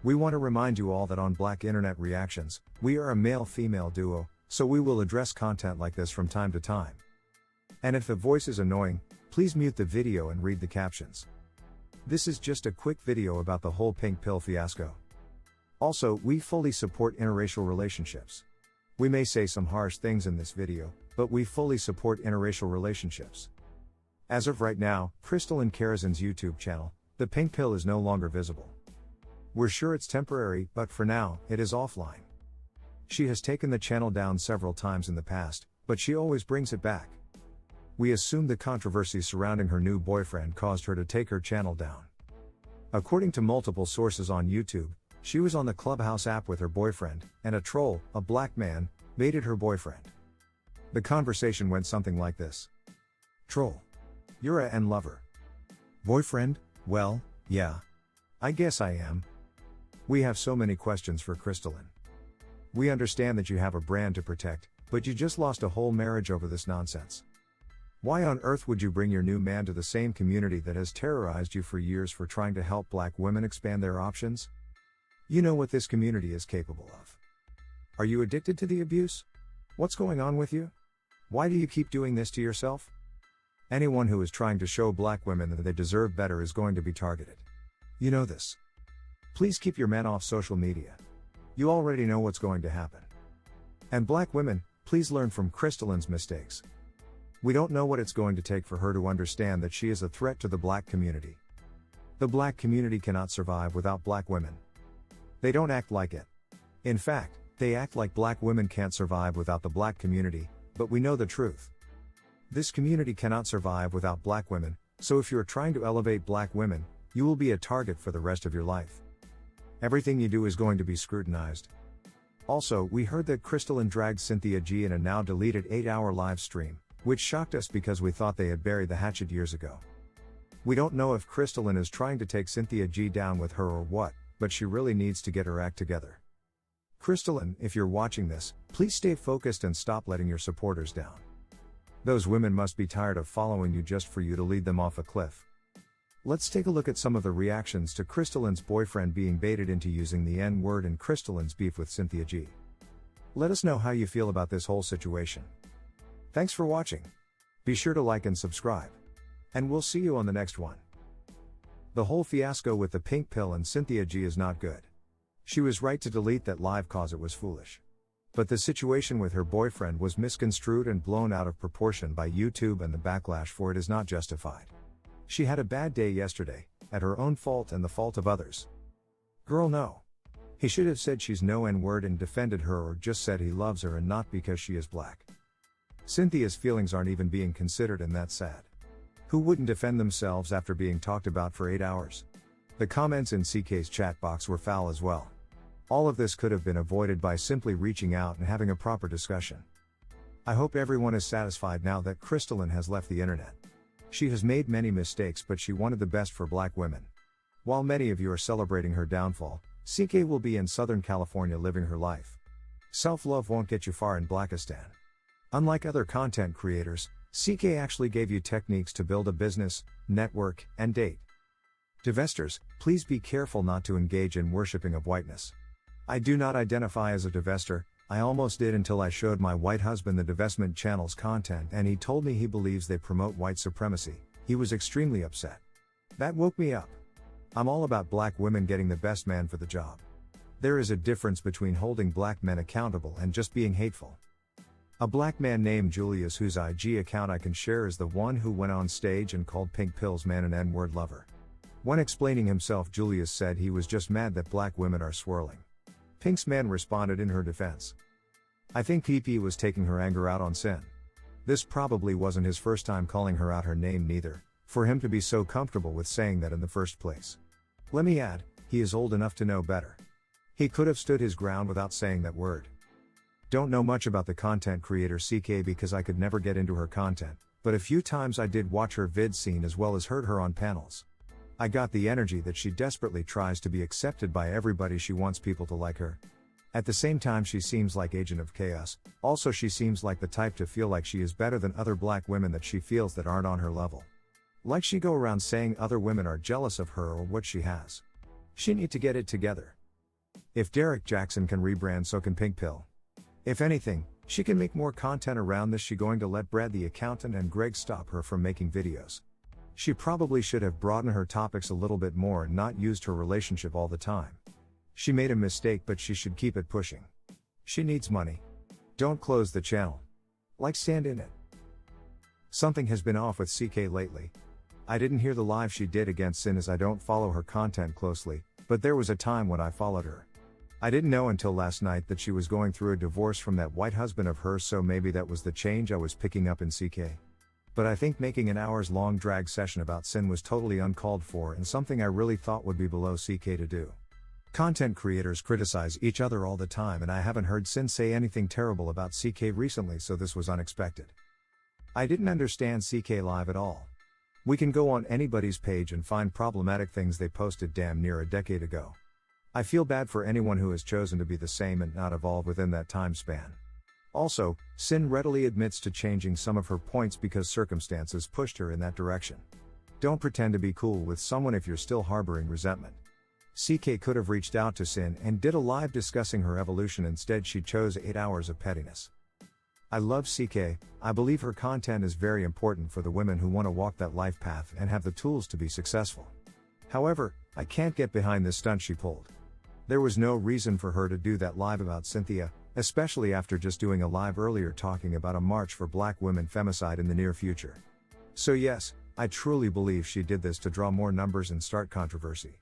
We want to remind you all that on Black Internet Reactions, we are a male-female duo, so we will address content like this from time to time. And if the voice is annoying, please mute the video and read the captions. This is just a quick video about the whole pink pill fiasco. Also, we fully support interracial relationships. We may say some harsh things in this video, but we fully support interracial relationships. As of right now, Crystalline Karazin's YouTube channel, The Pink Pill, is no longer visible. We're sure it's temporary, but for now, it is offline. She has taken the channel down several times in the past, but she always brings it back. We assume the controversy surrounding her new boyfriend caused her to take her channel down. According to multiple sources on YouTube, she was on the Clubhouse app with her boyfriend, and a troll, a black man, baited her boyfriend. The conversation went something like this. Troll. You're a N-lover. Boyfriend? Well, yeah. I guess I am. We have so many questions for Crystalline. We understand that you have a brand to protect, but you just lost a whole marriage over this nonsense. Why on earth would you bring your new man to the same community that has terrorized you for years for trying to help black women expand their options? You know what this community is capable of. Are you addicted to the abuse? What's going on with you? Why do you keep doing this to yourself? Anyone who is trying to show black women that they deserve better is going to be targeted. You know this. Please keep your man off social media. You already know what's going to happen. And black women, please learn from Crystalline's mistakes. We don't know what it's going to take for her to understand that she is a threat to the black community. The black community cannot survive without black women. They don't act like it. In fact, they act like black women can't survive without the black community, but we know the truth. This community cannot survive without black women, so if you are trying to elevate black women, you will be a target for the rest of your life. Everything you do is going to be scrutinized. Also, we heard that Crystalline dragged Cynthia G in a now deleted 8-hour live stream, which shocked us because we thought they had buried the hatchet years ago. We don't know if Crystalline is trying to take Cynthia G down with her or what, but she really needs to get her act together. Crystalline, if you're watching this, please stay focused and stop letting your supporters down. Those women must be tired of following you just for you to lead them off a cliff. Let's take a look at some of the reactions to Crystalline's boyfriend being baited into using the N-word and Crystalline's beef with Cynthia G. Let us know how you feel about this whole situation. Thanks for watching. Be sure to like and subscribe. And we'll see you on the next one. The whole fiasco with the pink pill and Cynthia G is not good. She was right to delete that live cause it was foolish. But the situation with her boyfriend was misconstrued and blown out of proportion by YouTube, and the backlash for it is not justified. She had a bad day yesterday, at her own fault and the fault of others. Girl, no. He should have said she's no N-word and defended her, or just said he loves her and not because she is black. Cynthia's feelings aren't even being considered, and that's sad. Who wouldn't defend themselves after being talked about for 8 hours? The comments in CK's chat box were foul as well. All of this could have been avoided by simply reaching out and having a proper discussion. I hope everyone is satisfied now that Crystalline has left the internet. She has made many mistakes, but she wanted the best for black women. While many of you are celebrating her downfall, CK will be in Southern California living her life. Self-love won't get you far in Blackistan. Unlike other content creators, CK actually gave you techniques to build a business, network, and date. Divestors, please be careful not to engage in worshipping of whiteness. I do not identify as a divestor. I almost did until I showed my white husband the divestment channel's content and he told me he believes they promote white supremacy. He was extremely upset. That woke me up. I'm all about black women getting the best man for the job. There is a difference between holding black men accountable and just being hateful. A black man named Julius, whose IG account I can share, is the one who went on stage and called Pink Pill's man an N-word lover. When explaining himself, Julius said he was just mad that black women are swirling. Pink's man responded in her defense. I think PP was taking her anger out on Sin. This probably wasn't his first time calling her out her name neither, for him to be so comfortable with saying that in the first place. Let me add, he is old enough to know better. He could have stood his ground without saying that word. Don't know much about the content creator CK because I could never get into her content, but a few times I did watch her vid scene as well as heard her on panels. I got the energy that she desperately tries to be accepted by everybody. She wants people to like her. At the same time, she seems like Agent of Chaos. Also, she seems like the type to feel like she is better than other black women that she feels that aren't on her level. Like she go around saying other women are jealous of her or what she has. She need to get it together. If Derek Jackson can rebrand, so can Pink Pill. If anything, she can make more content around this. She going to let Brad the accountant and Greg stop her from making videos. She probably should have broadened her topics a little bit more and not used her relationship all the time. She made a mistake, but she should keep it pushing. She needs money. Don't close the channel. Like, stand in it. Something has been off with CK lately. I didn't hear the live she did against Sin, as I don't follow her content closely, but there was a time when I followed her. I didn't know until last night that she was going through a divorce from that white husband of hers, so maybe that was the change I was picking up in CK. But I think making an hours-long drag session about Sin was totally uncalled for and something I really thought would be below CK to do. Content creators criticize each other all the time, and I haven't heard Sin say anything terrible about CK recently, so this was unexpected. I didn't understand CK live at all. We can go on anybody's page and find problematic things they posted damn near a decade ago. I feel bad for anyone who has chosen to be the same and not evolve within that time span. Also, Sin readily admits to changing some of her points because circumstances pushed her in that direction. Don't pretend to be cool with someone if you're still harboring resentment. CK could have reached out to Sin and did a live discussing her evolution. Instead, she chose 8 hours of pettiness. I love CK. I believe her content is very important for the women who want to walk that life path and have the tools to be successful. However, I can't get behind this stunt she pulled. There was no reason for her to do that live about Cynthia, especially after just doing a live earlier talking about a march for black women femicide in the near future. So yes, I truly believe she did this to draw more numbers and start controversy.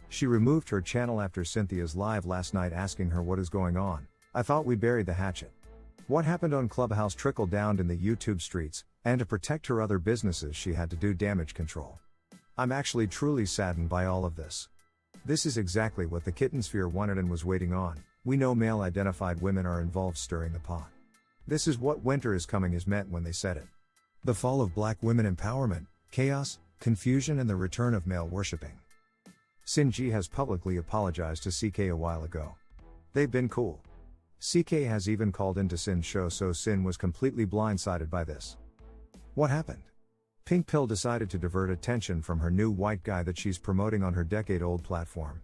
She removed her channel after Cynthia's live last night asking her what is going on. I thought we buried the hatchet. What happened on Clubhouse trickled down in the YouTube streets, and to protect her other businesses she had to do damage control. I'm actually truly saddened by all of this. This is exactly what the kitten sphere wanted and was waiting on. We know male-identified women are involved stirring the pot. This is what winter is coming is meant when they said it. The fall of black women empowerment, chaos, confusion, and the return of male worshipping. Cyn G has publicly apologized to CK a while ago. They've been cool. CK has even called into Cyn's show, so Cyn was completely blindsided by this. What happened? Pink Pill decided to divert attention from her new white guy that she's promoting on her decade-old platform.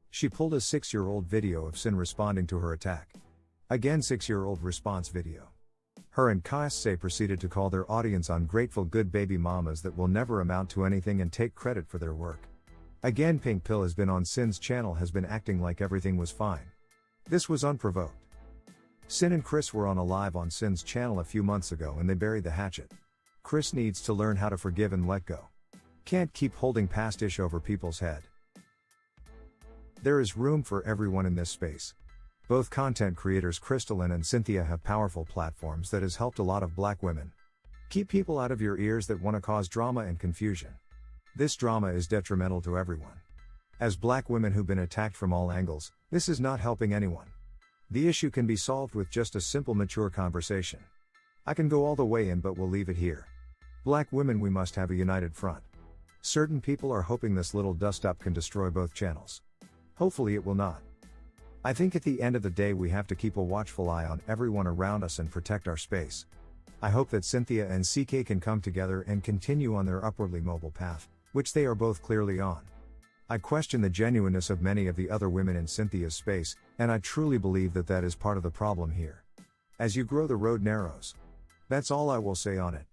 She pulled a 6-year-old video of Cyn responding to her attack. Again, 6-year-old response video. Her and Kayase proceeded to call their audience ungrateful good baby mamas that will never amount to anything and take credit for their work. Again, Pink Pill has been on Cyn's channel, has been acting like everything was fine. This was unprovoked. Cyn and Chris were on a live on Cyn's channel a few months ago and they buried the hatchet. Chris needs to learn how to forgive and let go. Can't keep holding past ish over people's head. There is room for everyone in this space. Both content creators Crystalline and Cynthia have powerful platforms that has helped a lot of black women. Keep people out of your ears that want to cause drama and confusion. This drama is detrimental to everyone. As black women who've been attacked from all angles, this is not helping anyone. The issue can be solved with just a simple mature conversation. I can go all the way in, but we'll leave it here. Black women, we must have a united front. Certain people are hoping this little dust-up can destroy both channels. Hopefully it will not. I think at the end of the day we have to keep a watchful eye on everyone around us and protect our space. I hope that Cynthia and CK can come together and continue on their upwardly mobile path, which they are both clearly on. I question the genuineness of many of the other women in Cynthia's space, and I truly believe that that is part of the problem here. As you grow, the road narrows. That's all I will say on it.